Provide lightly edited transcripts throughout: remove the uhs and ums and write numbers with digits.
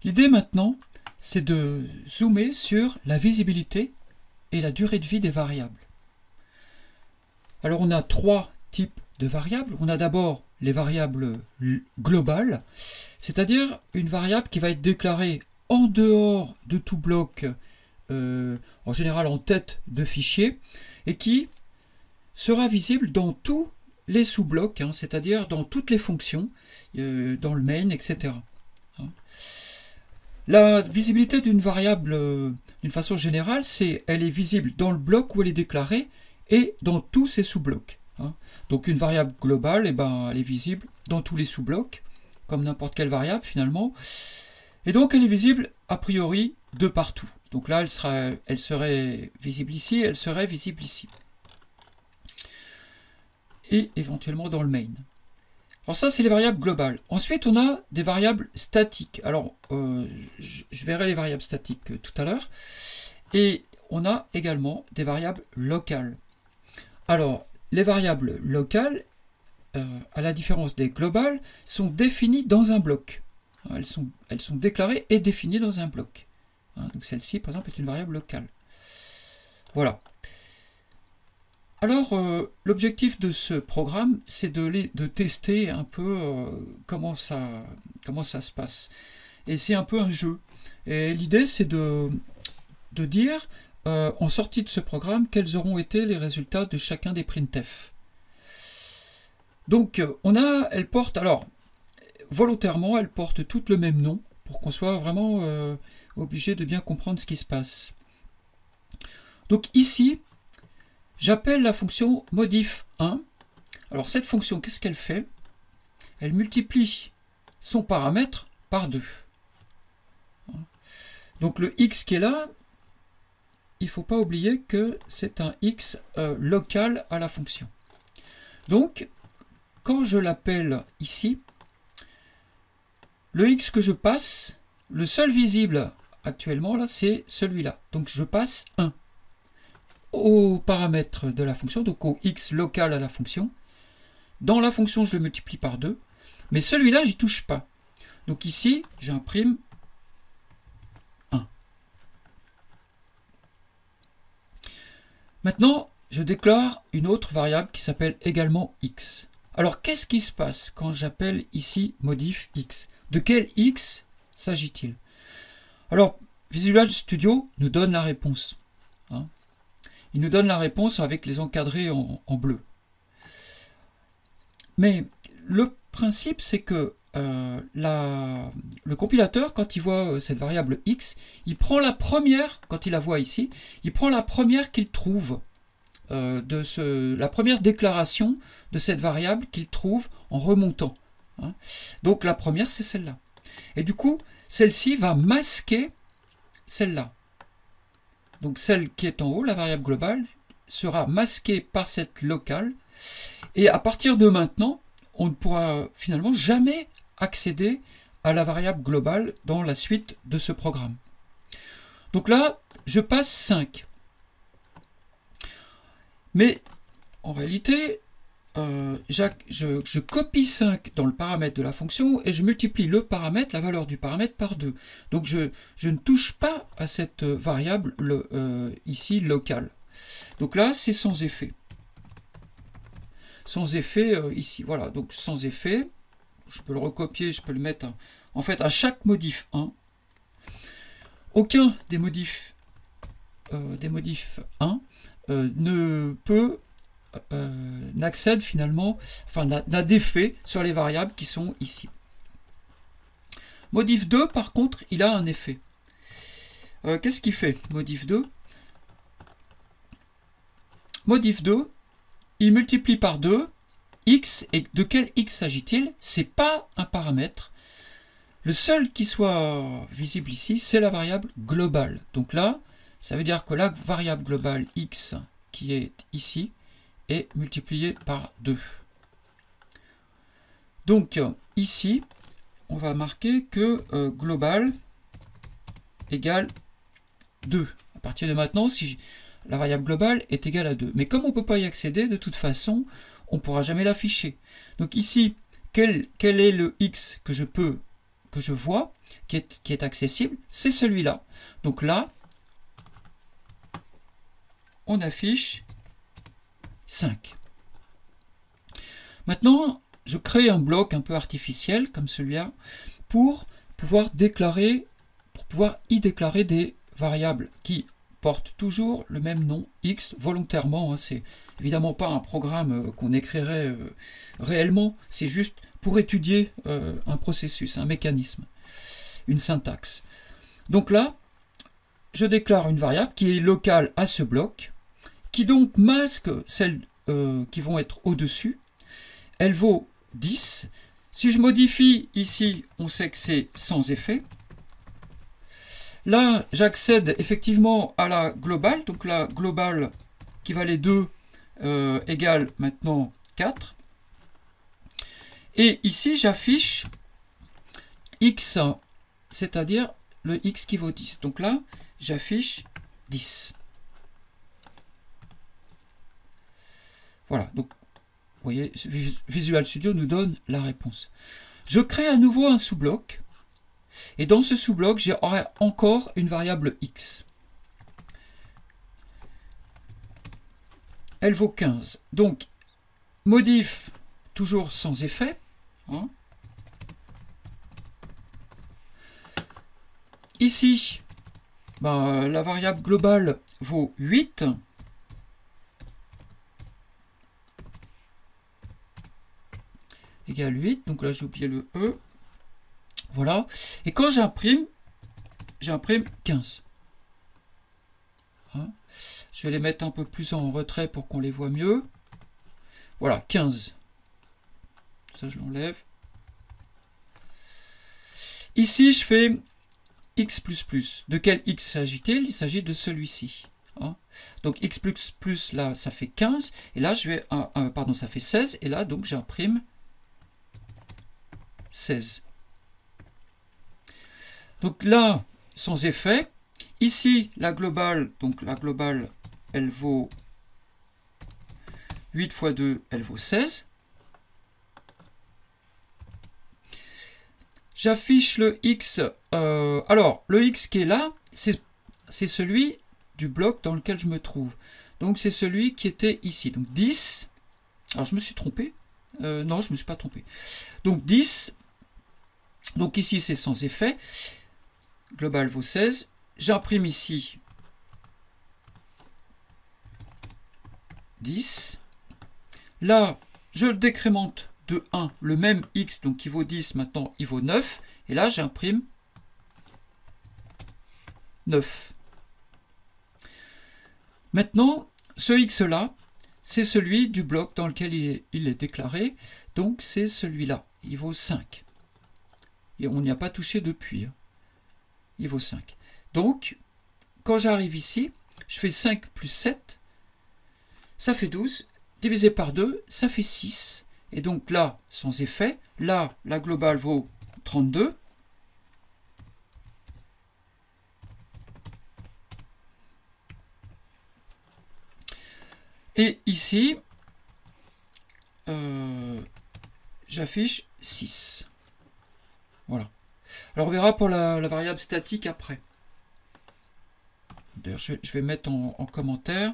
L'idée maintenant, c'est de zoomer sur la visibilité et la durée de vie des variables. Alors on a trois types de variables. On a d'abord les variables globales, c'est-à-dire une variable qui va être déclarée en dehors de tout bloc, en général en tête de fichier, et qui sera visible dans tous les sous-blocs, hein, c'est-à-dire dans toutes les fonctions, dans le main, etc. La visibilité d'une variable, d'une façon générale, elle est visible dans le bloc où elle est déclarée et dans tous ses sous-blocs. Hein. Donc une variable globale, elle est visible dans tous les sous-blocs, comme n'importe quelle variable finalement. Et donc elle est visible a priori de partout. Donc là, elle serait visible ici, elle serait visible ici. Et éventuellement dans le main. Alors ça, c'est les variables globales. Ensuite, on a des variables statiques. Alors, je verrai les variables statiques tout à l'heure. Et on a également des variables locales. Alors, les variables locales, à la différence des globales, sont définies dans un bloc. Elles sont déclarées et définies dans un bloc. Donc celle-ci, par exemple, est une variable locale. Voilà. Alors, l'objectif de ce programme, c'est de tester un peu comment ça se passe. Et c'est un peu un jeu. Et l'idée, c'est de dire, en sortie de ce programme, quels auront été les résultats de chacun des printf. Donc, elle porte, alors, volontairement, elle porte toutes le même nom, pour qu'on soit vraiment obligé de bien comprendre ce qui se passe. Donc ici, j'appelle la fonction modif1. Alors cette fonction, qu'est-ce qu'elle fait? Elle multiplie son paramètre par 2. Donc le x qui est là, il ne faut pas oublier que c'est un x local à la fonction. Donc, quand je l'appelle ici, le x que je passe, le seul visible actuellement, là, c'est celui-là. Donc je passe 1 au paramètre de la fonction, donc au x local à la fonction. Dans la fonction, je le multiplie par 2, mais celui-là, j'y touche pas. Donc ici, j'imprime 1. Maintenant, je déclare une autre variable qui s'appelle également x. Alors, qu'est-ce qui se passe quand j'appelle ici modif x? De quel x s'agit-il? Alors, Visual Studio nous donne la réponse. Il nous donne la réponse avec les encadrés en bleu. Mais le principe, c'est que le compilateur, quand il voit cette variable x, il prend la première, quand il la voit ici, il prend la première qu'il trouve, la première déclaration de cette variable qu'il trouve en remontant. Donc la première, c'est celle-là. Et du coup, celle-ci va masquer celle-là. Donc celle qui est en haut, la variable globale, sera masquée par cette locale. Et à partir de maintenant, on ne pourra finalement jamais accéder à la variable globale dans la suite de ce programme. Donc là, je passe 5. Mais en réalité, je copie 5 dans le paramètre de la fonction et je multiplie le paramètre, la valeur du paramètre par 2. Donc je ne touche pas à cette variable ici locale. Donc là, c'est sans effet. Sans effet ici. Voilà, donc sans effet. Je peux le recopier, je peux le mettre en fait à chaque modif 1. Aucun des modifs 1 ne peut n'accède finalement, enfin n'a d'effet sur les variables qui sont ici. Modif 2, par contre, il a un effet. Qu'est-ce qu'il fait, modif 2? Modif 2, il multiplie par 2 x, et de quel x s'agit-il? C'est pas un paramètre. Le seul qui soit visible ici, c'est la variable globale. Donc là, ça veut dire que la variable globale x qui est ici est multipliée par 2. Donc ici, on va marquer que global égale 2. À partir de maintenant, si la variable globale est égale à 2. Mais comme on ne peut pas y accéder, de toute façon, on ne pourra jamais l'afficher. Donc ici, quel est le x que je peux que je vois, qui est accessible, c'est celui-là. Donc là, on affiche 5. Maintenant, je crée un bloc un peu artificiel, comme celui-là, pour pouvoir y déclarer des variables qui portent toujours le même nom, x, volontairement. Hein, c'est évidemment pas un programme qu'on écrirait réellement, c'est juste pour étudier un processus, un mécanisme, une syntaxe. Donc là, je déclare une variable qui est locale à ce bloc, qui donc masque celles qui vont être au-dessus. Elle vaut 10. Si je modifie ici, on sait que c'est sans effet. Là, j'accède effectivement à la globale. Donc la globale qui valait 2 égale maintenant 4. Et ici, j'affiche x, c'est-à-dire le x qui vaut 10. Donc là, j'affiche 10. Voilà, donc vous voyez, Visual Studio nous donne la réponse. Je crée à nouveau un sous-bloc. Et dans ce sous-bloc, j'aurai encore une variable x. Elle vaut 15. Donc, modif, toujours sans effet. Hein. Ici, la variable globale vaut 8. Égale 8, donc là j'ai oublié le E. Voilà. Et quand j'imprime 15. Hein, je vais les mettre un peu plus en retrait pour qu'on les voit mieux. Voilà, 15. Ça, je l'enlève. Ici, je fais x++. De quel x s'agit-il? Il s'agit de celui-ci. Hein. Donc x++, là, ça fait 15. Et là, je vais... pardon, ça fait 16. Et là, donc, j'imprime 16. Donc là, sans effet. Ici, la globale, donc la globale, elle vaut 8 fois 2, elle vaut 16. J'affiche le x. Alors, le x qui est là, c'est celui du bloc dans lequel je me trouve. Donc, c'est celui qui était ici. Donc, 10. Alors, je me suis trompé. Non, je ne me suis pas trompé. Donc, 10. Donc, ici, c'est sans effet. Global vaut 16. J'imprime ici 10. Là, je le décrémente de 1. Le même x, donc qui vaut 10, maintenant, il vaut 9. Et là, j'imprime 9. Maintenant, ce x-là, c'est celui du bloc dans lequel il est déclaré. Donc, c'est celui-là. Il vaut 5. Et on n'y a pas touché depuis. Il vaut 5. Donc, quand j'arrive ici, je fais 5 plus 7. Ça fait 12. Divisé par 2, ça fait 6. Et donc là, sans effet, là, la globale vaut 32. Et ici, j'affiche 6. Voilà. Alors on verra pour la variable statique après. D'ailleurs, je vais mettre en commentaire.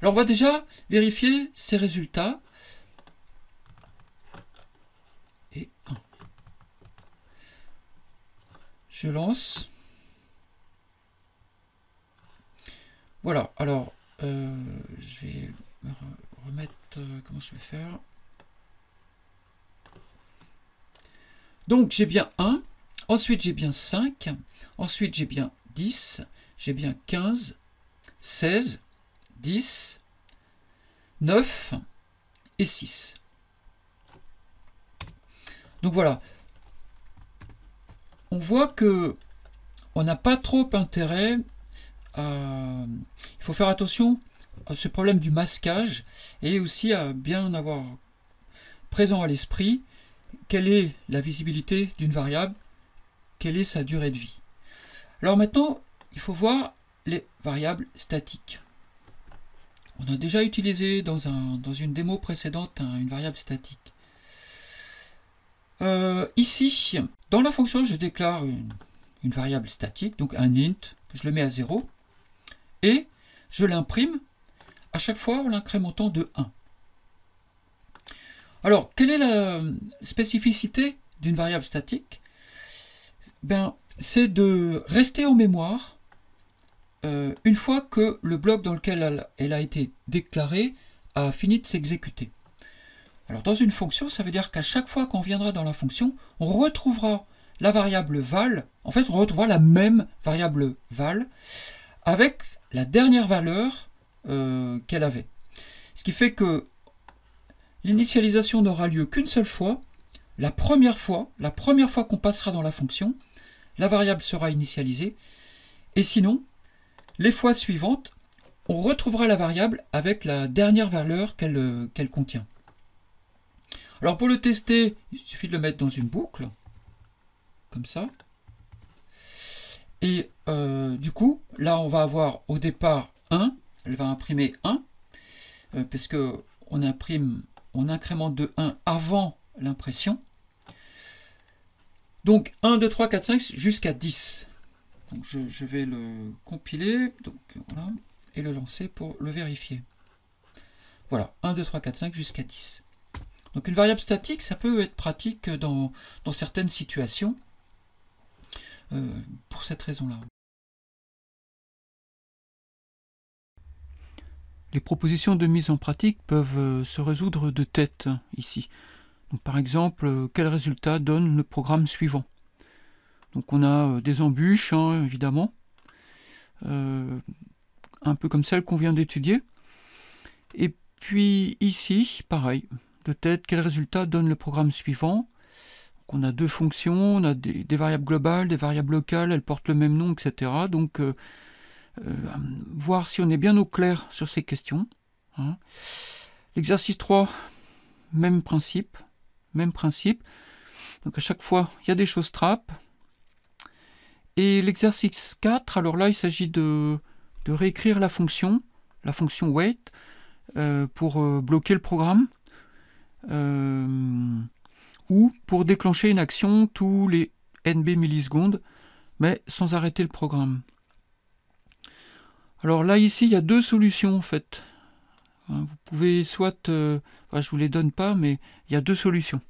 Alors on va déjà vérifier ces résultats. Et 1. Je lance. Voilà, alors je vais me remettre, comment je vais faire. Donc j'ai bien 1, ensuite j'ai bien 5, ensuite j'ai bien 10, j'ai bien 15, 16, 10, 9 et 6. Donc voilà, on voit que on n'a pas trop intérêt à... Il faut faire attention à ce problème du masquage et aussi à bien avoir présent à l'esprit quelle est la visibilité d'une variable, quelle est sa durée de vie. Alors maintenant, il faut voir les variables statiques. On a déjà utilisé dans une démo précédente une variable statique. Ici, dans la fonction, je déclare une variable statique, donc un int, je le mets à 0, et je l'imprime à chaque fois en l'incrémentant de 1. Alors, quelle est la spécificité d'une variable statique? C'est de rester en mémoire une fois que le bloc dans lequel elle a été déclarée a fini de s'exécuter. Alors dans une fonction, ça veut dire qu'à chaque fois qu'on viendra dans la fonction, on retrouvera la variable val, en fait on retrouvera la même variable val avec la dernière valeur qu'elle avait. Ce qui fait que l'initialisation n'aura lieu qu'une seule fois. La première fois qu'on passera dans la fonction, la variable sera initialisée, et sinon, les fois suivantes, on retrouvera la variable avec la dernière valeur qu'elle contient. Alors pour le tester, il suffit de le mettre dans une boucle, comme ça. Et du coup, là on va avoir au départ 1, elle va imprimer 1, parce qu'on incrémente de 1 avant l'impression. Donc 1, 2, 3, 4, 5 jusqu'à 10. Donc je vais le compiler voilà, et le lancer pour le vérifier. Voilà, 1, 2, 3, 4, 5 jusqu'à 10. Donc une variable statique, ça peut être pratique dans certaines situations, pour cette raison-là. Les propositions de mise en pratique peuvent se résoudre de tête, ici. Donc, par exemple, quel résultat donne le programme suivant? Donc on a des embûches, évidemment, un peu comme celle qu'on vient d'étudier. Et puis ici, pareil, de tête, quel résultat donne le programme suivant? Donc, on a deux fonctions, on a des variables globales, des variables locales, elles portent le même nom, etc. Donc voir si on est bien au clair sur ces questions. L'exercice 3, même principe. Donc à chaque fois, il y a des choses trappes. Et l'exercice 4, alors là, il s'agit de réécrire la fonction wait, pour bloquer le programme, ou pour déclencher une action tous les NB millisecondes, mais sans arrêter le programme. Alors là, ici, il y a deux solutions, en fait. Vous pouvez soit... je ne vous les donne pas, mais il y a deux solutions.